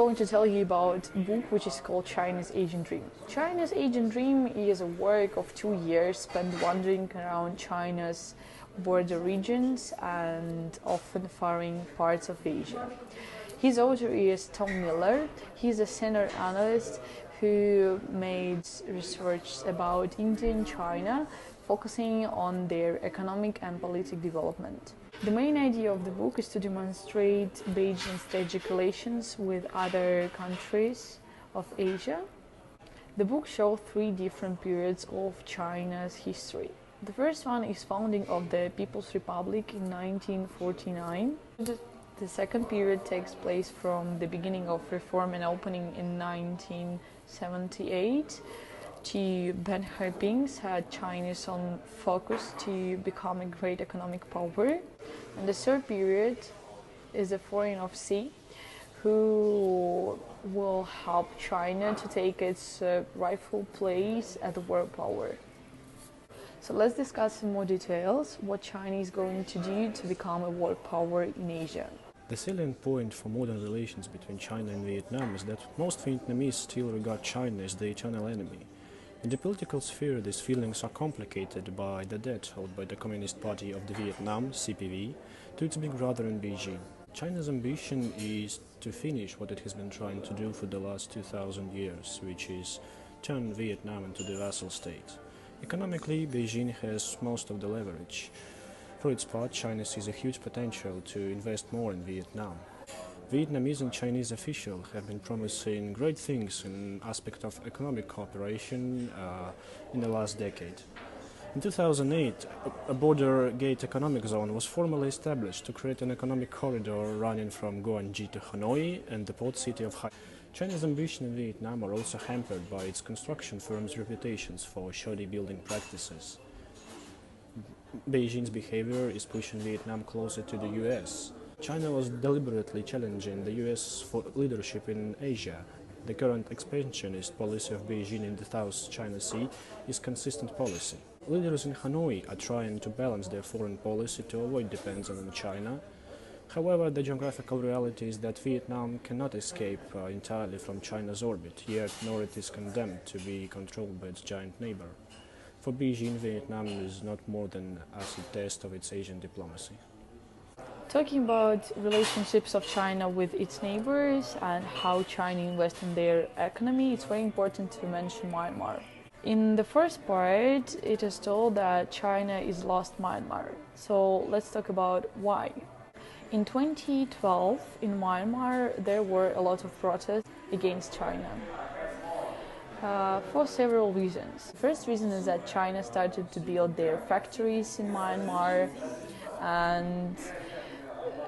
I'm going to tell you about a book which is called China's Asian Dream. China's Asian Dream is a work of 2 years spent wandering around China's border regions and often foreign parts of Asia. His author is Tom Miller. He's a senior analyst who made research about India and China, focusing on their economic and political development. The main idea of the book is to demonstrate Beijing's strategic relations with other countries of Asia. The book shows 3 different periods of China's history. The first one is founding of the People's Republic in 1949. The second period takes place from the beginning of reform and opening in 1978 to Ben Haiping's had China's own focus to become a great economic power. And the third period is the foreign officer who will help China to take its rightful place as a world power. So let's discuss in more details what China is going to do to become a world power in Asia. The salient point for modern relations between China and Vietnam is that most Vietnamese still regard China as the eternal enemy. In the political sphere, these feelings are complicated by the debt held by the Communist Party of the Vietnam, CPV, to its big brother in Beijing. China's ambition is to finish what it has been trying to do for the last 2,000 years, which is turn Vietnam into the vassal state. Economically, Beijing has most of the leverage. For its part, China sees a huge potential to invest more in Vietnam. Vietnamese and Chinese officials have been promising great things in aspect of economic cooperation in the last decade. In 2008, a border gate economic zone was formally established to create an economic corridor running from Guangzhou to Hanoi and the port city of Hai. China's ambition in Vietnam are also hampered by its construction firms' reputations for shoddy building practices. Beijing's behavior is pushing Vietnam closer to the US. China was deliberately challenging the US for leadership in Asia. The current expansionist policy of Beijing in the South China Sea is consistent policy. Leaders in Hanoi are trying to balance their foreign policy to avoid dependence on China. However, the geographical reality is that Vietnam cannot escape entirely from China's orbit, yet nor it is condemned to be controlled by its giant neighbor. For Beijing, Vietnam is not more than an acid test of its Asian diplomacy. Talking about relationships of China with its neighbors and how China invests in their economy, it's very important to mention Myanmar. In the first part, it is told that China is lost Myanmar. So let's talk about why. In 2012, in Myanmar, there were a lot of protests against China for several reasons. The first reason is that China started to build their factories in Myanmar, and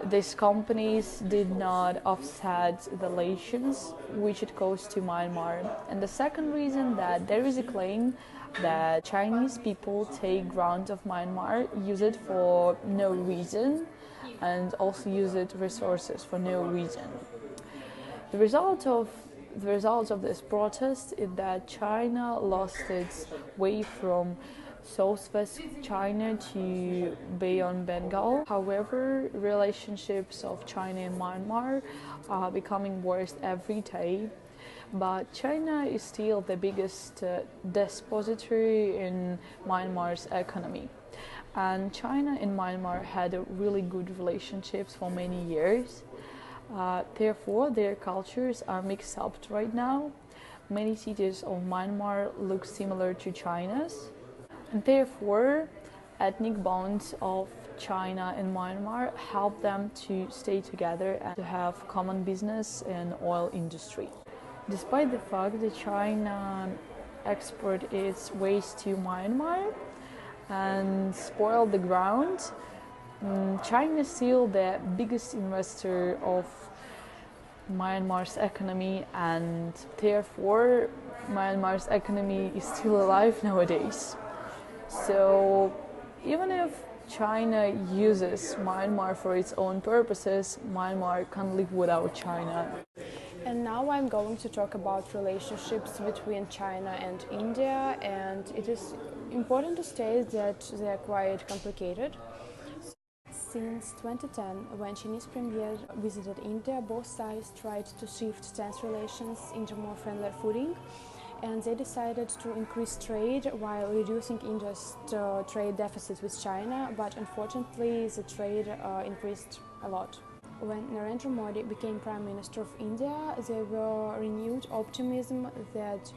these companies did not offset the relations which it caused to Myanmar. And the second reason that there is a claim that Chinese people take ground of Myanmar, use it for no reason, and also use it resources for no reason. The result of this protest is that China lost its way from southwest China to beyond Bengal. However, relationships of China and Myanmar are becoming worse every day. But China is still the biggest depository in Myanmar's economy. And China and Myanmar had really good relationships for many years. Therefore, their cultures are mixed up right now. Many cities of Myanmar look similar to China's. And therefore, ethnic bonds of China and Myanmar help them to stay together and to have common business in oil industry. Despite the fact that China exports its waste to Myanmar and spoil the ground, China is still the biggest investor of Myanmar's economy, and therefore Myanmar's economy is still alive nowadays. So even if China uses Myanmar for its own purposes, Myanmar can't live without China. And now I'm going to talk about relationships between China and India, and it is important to state that they are quite complicated. Since 2010, when Chinese premier visited India, both sides tried to shift tense relations into more friendly footing, and they decided to increase trade while reducing India's trade deficit with China, but unfortunately the trade increased a lot. When Narendra Modi became Prime Minister of India, there were renewed optimism that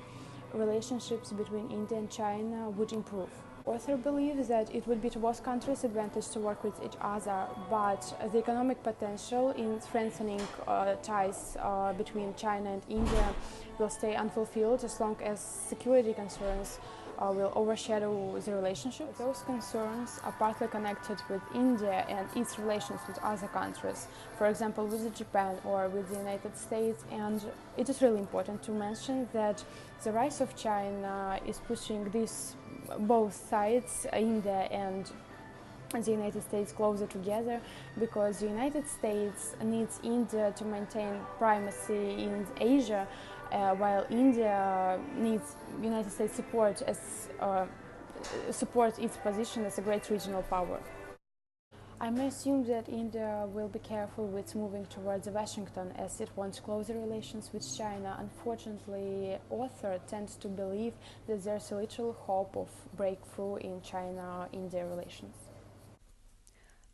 relationships between India and China would improve. Author believes that it would be to both countries' advantage to work with each other, but the economic potential in strengthening ties between China and India will stay unfulfilled as long as security concerns will overshadow the relationship. Those concerns are partly connected with India and its relations with other countries, for example with Japan or with the United States, and it is really important to mention that the rise of China is pushing both sides, India and the United States, closer together, because the United States needs India to maintain primacy in Asia, while India needs United States support support its position as a great regional power. I may assume that India will be careful with moving towards Washington as it wants closer relations with China. Unfortunately, author tends to believe that there's a little hope of breakthrough in China-India relations.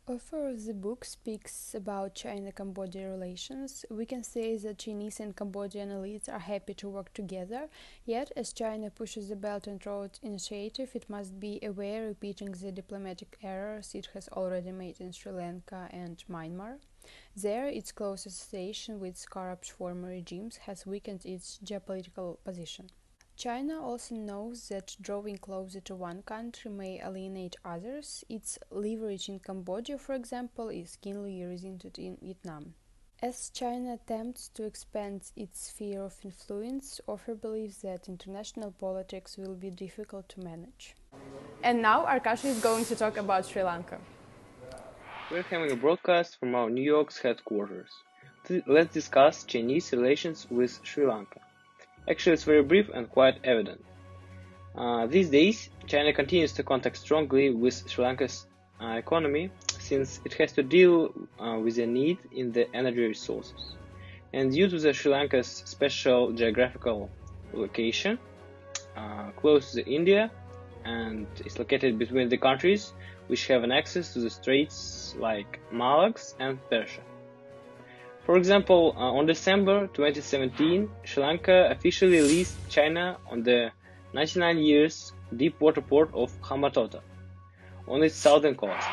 Author of the book speaks about China-Cambodia relations. We can say that Chinese and Cambodian elites are happy to work together, yet as China pushes the Belt and Road Initiative, it must be aware repeating the diplomatic errors it has already made in Sri Lanka and Myanmar. There, its close association with corrupt former regimes has weakened its geopolitical position. China also knows that drawing closer to one country may alienate others. Its leverage in Cambodia, for example, is keenly resented in Vietnam. As China attempts to expand its sphere of influence, author believes that international politics will be difficult to manage. And now Arkash is going to talk about Sri Lanka. We're having a broadcast from our New York's headquarters. Let's discuss Chinese relations with Sri Lanka. Actually, it's very brief and quite evident. These days, China continues to contact strongly with Sri Lanka's economy, since it has to deal with a need in the energy resources. And due to the Sri Lanka's special geographical location, close to India, and it's located between the countries which have an access to the straits like Malacca and Persia. For example, on December 2017, Sri Lanka officially leased China on the 99 years deep water port of Hambantota on its southern coast.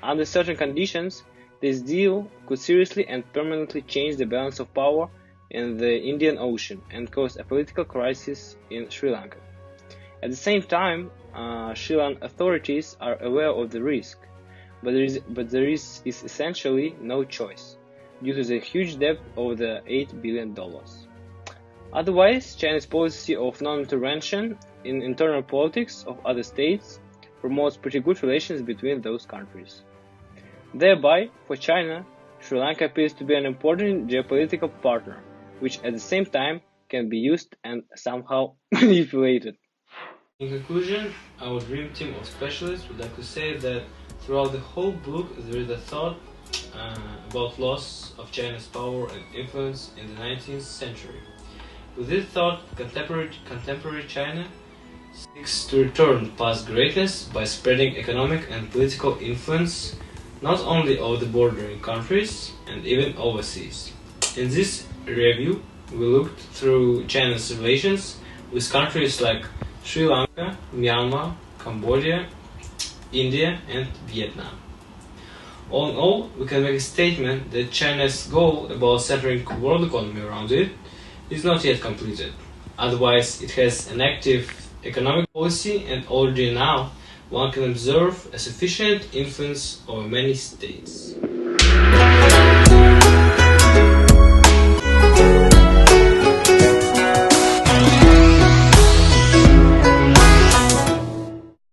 Under certain conditions, this deal could seriously and permanently change the balance of power in the Indian Ocean and cause a political crisis in Sri Lanka. At the same time, Sri Lankan authorities are aware of the risk, but there is essentially no choice, due to the huge debt of the $8 billion. Otherwise, China's policy of non-intervention in internal politics of other states promotes pretty good relations between those countries. Thereby, for China, Sri Lanka appears to be an important geopolitical partner, which at the same time can be used and somehow manipulated. In conclusion, our dream team of specialists would like to say that throughout the whole book there is a thought about loss of China's power and influence in the 19th century. With this thought, contemporary China seeks to return past greatness by spreading economic and political influence not only over the bordering countries and even overseas. In this review, we looked through China's relations with countries like Sri Lanka, Myanmar, Cambodia, India and Vietnam. All in all, we can make a statement that China's goal about centering world economy around it is not yet completed. Otherwise, it has an active economic policy, and already now one can observe a sufficient influence over many states.